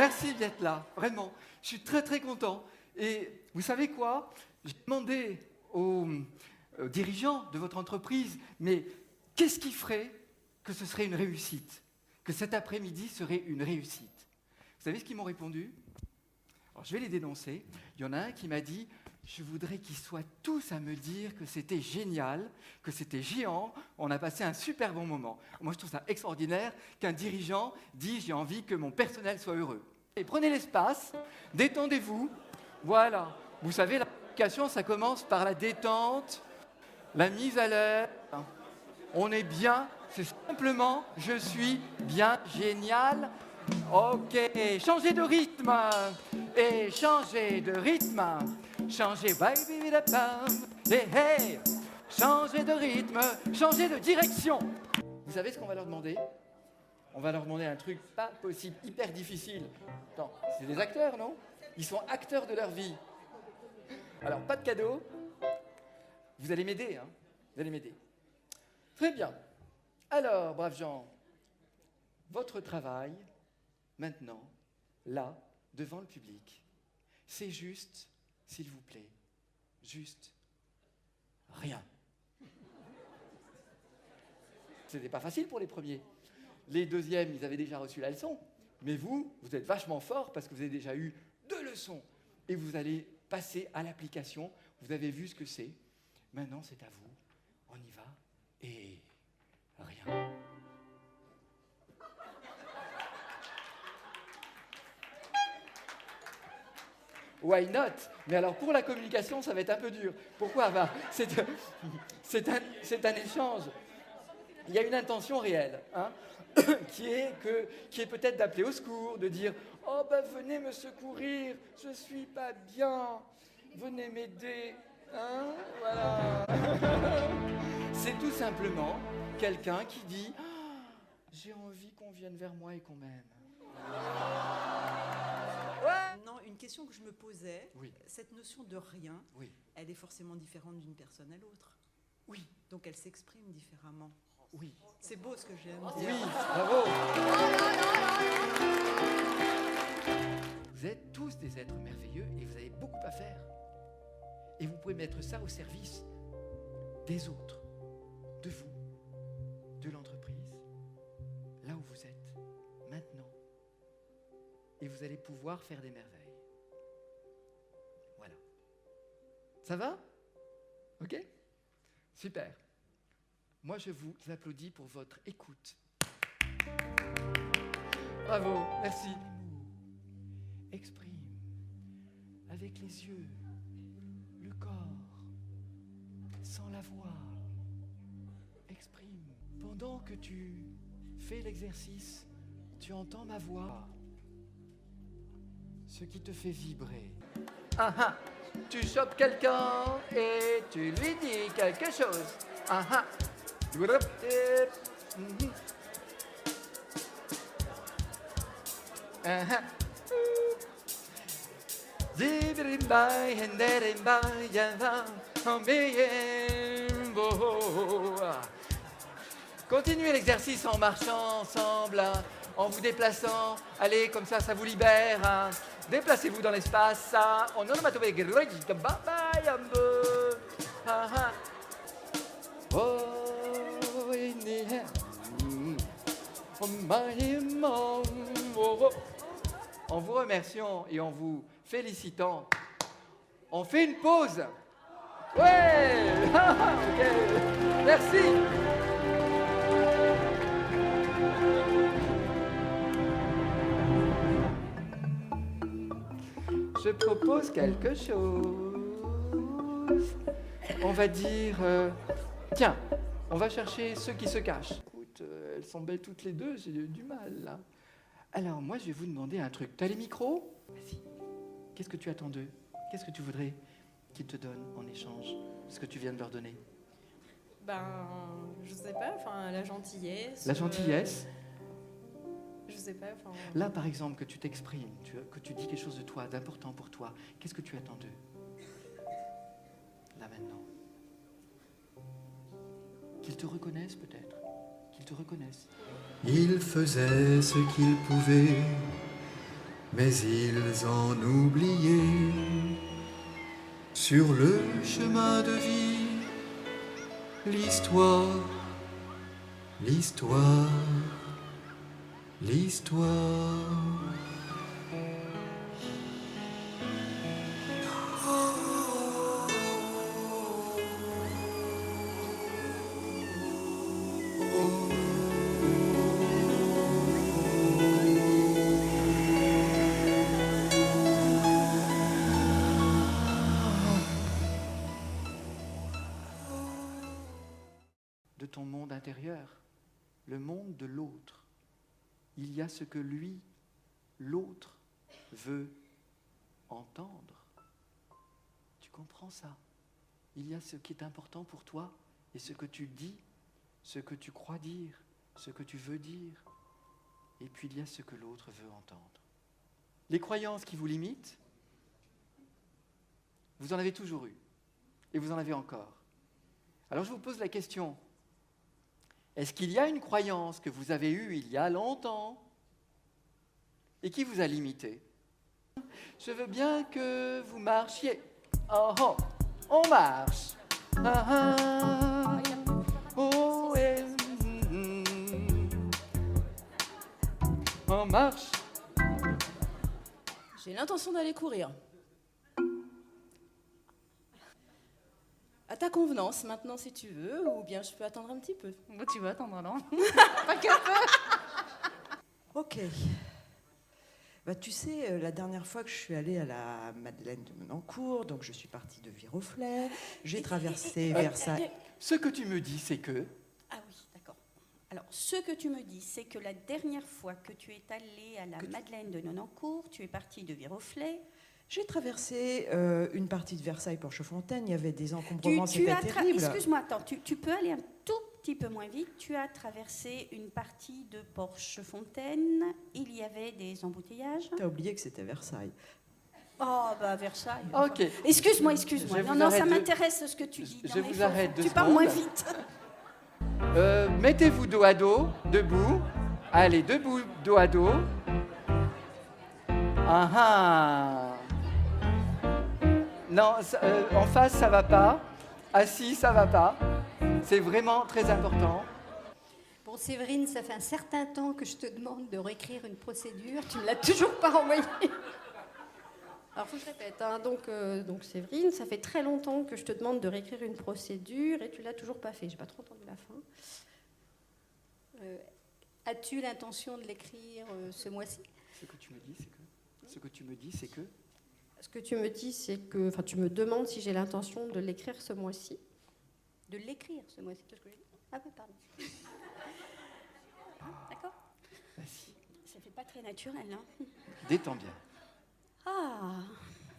Merci d'être là, vraiment. Je suis très très content. Et vous savez quoi? J'ai demandé aux dirigeants de votre entreprise, mais qu'est-ce qui ferait que ce serait une réussite? Que cet après-midi serait une réussite? Vous savez ce qu'ils m'ont répondu? Alors, je vais les dénoncer. Il y en a un qui m'a dit: je voudrais qu'ils soient tous à me dire que c'était génial, que c'était géant, on a passé un super bon moment. Moi, je trouve ça extraordinaire qu'un dirigeant dise: j'ai envie que mon personnel soit heureux. Et prenez l'espace, détendez-vous. Voilà. Vous savez, la communication, ça commence par la détente, la mise à l'aise. On est bien, c'est simplement je suis bien, génial. Ok, changez de rythme. Et changez de rythme. Changez, hey, hey. Changez de rythme, changez de direction. Vous savez ce qu'on va leur demander? On va leur demander un truc pas possible, hyper difficile. Attends, c'est des acteurs, non? Ils sont acteurs de leur vie. Alors, pas de cadeau. Vous allez m'aider, hein? Vous allez m'aider. Très bien. Alors, braves gens, votre travail, maintenant, là, devant le public, c'est juste, s'il vous plaît, juste rien. C'était pas facile pour les premiers. Les deuxièmes, ils avaient déjà reçu la leçon. Mais vous, vous êtes vachement forts parce que vous avez déjà eu 2 leçons. Et vous allez passer à l'application. Vous avez vu ce que c'est. Maintenant, c'est à vous. On y va. Et rien. Why not? Mais alors, pour la communication, ça va être un peu dur. Pourquoi? C'est un échange. Il y a une intention réelle, hein, qui est peut-être d'appeler au secours, de dire: oh ben venez me secourir, je suis pas bien, venez m'aider, hein, voilà. C'est tout simplement quelqu'un qui dit: oh, j'ai envie qu'on vienne vers moi et qu'on m'aime. Non, une question que je me posais, oui. Cette notion de rien, oui. Elle est forcément différente d'une personne à l'autre. Oui. Donc elle s'exprime différemment. Oui. C'est beau ce que j'aime. Oui, bravo. Vous êtes tous des êtres merveilleux et vous avez beaucoup à faire. Et vous pouvez mettre ça au service des autres, de vous, de l'entreprise, là où vous êtes, maintenant. Et vous allez pouvoir faire des merveilles. Voilà. Ça va? Ok? Super. Moi, je vous applaudis pour votre écoute. Bravo, merci. Exprime avec les yeux, le corps, sans la voix. Exprime. Pendant que tu fais l'exercice, tu entends ma voix, ce qui te fait vibrer. Ah ah, tu chopes quelqu'un et tu lui dis quelque chose. Ah ah. Continuez l'exercice en marchant ensemble, en vous déplaçant. Allez, comme ça, ça vous libère. Déplacez-vous dans l'espace. On en vous remerciant et en vous félicitant, on fait une pause. Ouais. Okay. Merci. Je propose quelque chose. On va dire... tiens, on va chercher ceux qui se cachent. Écoute, elles sont belles toutes les deux, j'ai du mal, là. Alors, moi, je vais vous demander un truc. T'as les micros? Vas-y. Qu'est-ce que tu attends d'eux? Qu'est-ce que tu voudrais qu'ils te donnent en échange de ce que tu viens de leur donner? Ben, je sais pas, enfin, la gentillesse. La gentillesse? Je sais pas, enfin... Là, par exemple, que tu t'exprimes, que tu dis quelque chose de toi, d'important pour toi, qu'est-ce que tu attends d'eux? Là, maintenant. Qu'ils te reconnaissent, peut-être. Qu'ils te reconnaissent. Il faisait ce qu'il pouvait mais ils en oubliaient. Sur le chemin de vie, l'histoire, l'histoire, l'histoire. De ton monde intérieur, le monde de l'autre. Il y a ce que lui, l'autre, veut entendre. Tu comprends ça? Il y a ce qui est important pour toi et ce que tu dis, ce que tu crois dire, ce que tu veux dire. Et puis il y a ce que l'autre veut entendre. Les croyances qui vous limitent, vous en avez toujours eu. Et vous en avez encore. Alors je vous pose la question. Est-ce qu'il y a une croyance que vous avez eue il y a longtemps et qui vous a limité? Je veux bien que vous marchiez. Oh, oh, on marche. Ah, ah, oh, eh, on marche. J'ai l'intention d'aller courir. À ta convenance, maintenant, si tu veux, ou bien je peux attendre un petit peu. Bon, tu vas attendre, non? Pas qu'un peu. Ok. Bah, tu sais, la dernière fois que je suis allée à la Madeleine de Nonancourt, donc je suis partie de Viroflay, j'ai traversé Versailles. Ce que tu me dis, c'est que... Ah oui, d'accord. Alors, ce que tu me dis, c'est que la dernière fois que tu es allé à la Madeleine de Nonancourt, tu es parti de Viroflay. J'ai traversé une partie de Versailles Porchefontaine, il y avait des encombrements, c'était terrible. Excuse-moi, attends, tu peux aller un tout petit peu moins vite. Tu as traversé une partie de Porchefontaine, il y avait des embouteillages. T'as oublié que c'était Versailles. Oh, bah Versailles. Ok. Excuse-moi. Je Non, vous ça arrête m'intéresse ce que tu dis. Je vous arrête 2 Tu parles moins secondes. vite. Mettez-vous dos à dos, debout. Allez, debout, dos à dos. Ah ah. Non, en face, ça va pas. Assis, ça va pas. C'est vraiment très important. Bon, Séverine, ça fait un certain temps que je te demande de réécrire une procédure. Tu ne l'as toujours pas envoyée. Alors, faut que je répète. Hein. Donc, Séverine, ça fait très longtemps que je te demande de réécrire une procédure et tu l'as toujours pas fait. J'ai pas trop entendu la fin. As-tu l'intention de l'écrire ce mois-ci? Ce que tu me dis, c'est que... Ce que tu me dis, c'est que... Ce que tu me dis, c'est que... Enfin, tu me demandes si j'ai l'intention de l'écrire ce mois-ci. De l'écrire ce mois-ci? C'est ce que j'ai dit. Ah oui, pardon. D'accord. Vas-y, Ça fait pas très naturel, hein. détends bien. Ah.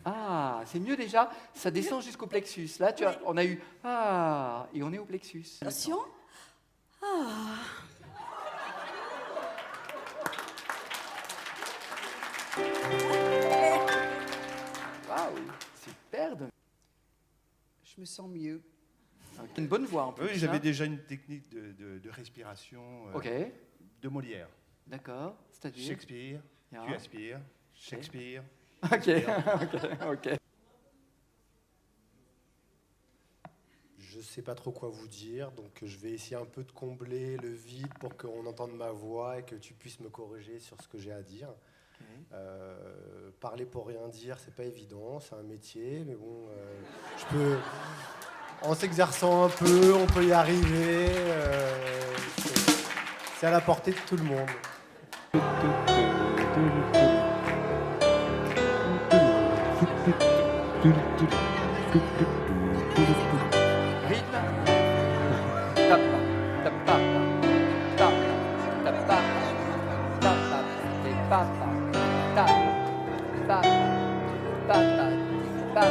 Ah, c'est mieux déjà. Ça descend jusqu'au plexus. Là, tu as, on a eu... Ah, et on est au plexus. Attention. Ah. Waouh, super. Je me sens mieux. Une bonne voix en plus. Oui, j'avais hein. déjà une technique de respiration Ok, de Molière. d'accord. C'est-à-dire... Shakespeare, Ja. tu aspires. Shakespeare. Ok, ok. Je sais pas trop quoi vous dire, donc je vais essayer un peu de combler le vide pour qu'on entende ma voix et que tu puisses me corriger sur ce que j'ai à dire. Parler pour rien dire, c'est pas évident, c'est un métier, mais bon, je peux, en s'exerçant un peu, on peut y arriver. C'est à la portée de tout le monde. Rythme. Tapa, tapa, tapa, tapa, tapa, et papa, tapa, papa, papa, papa,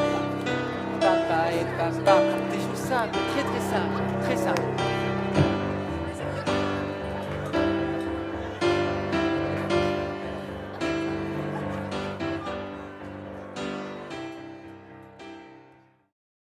papa et papa. Des choses simples, très très simples, très simples.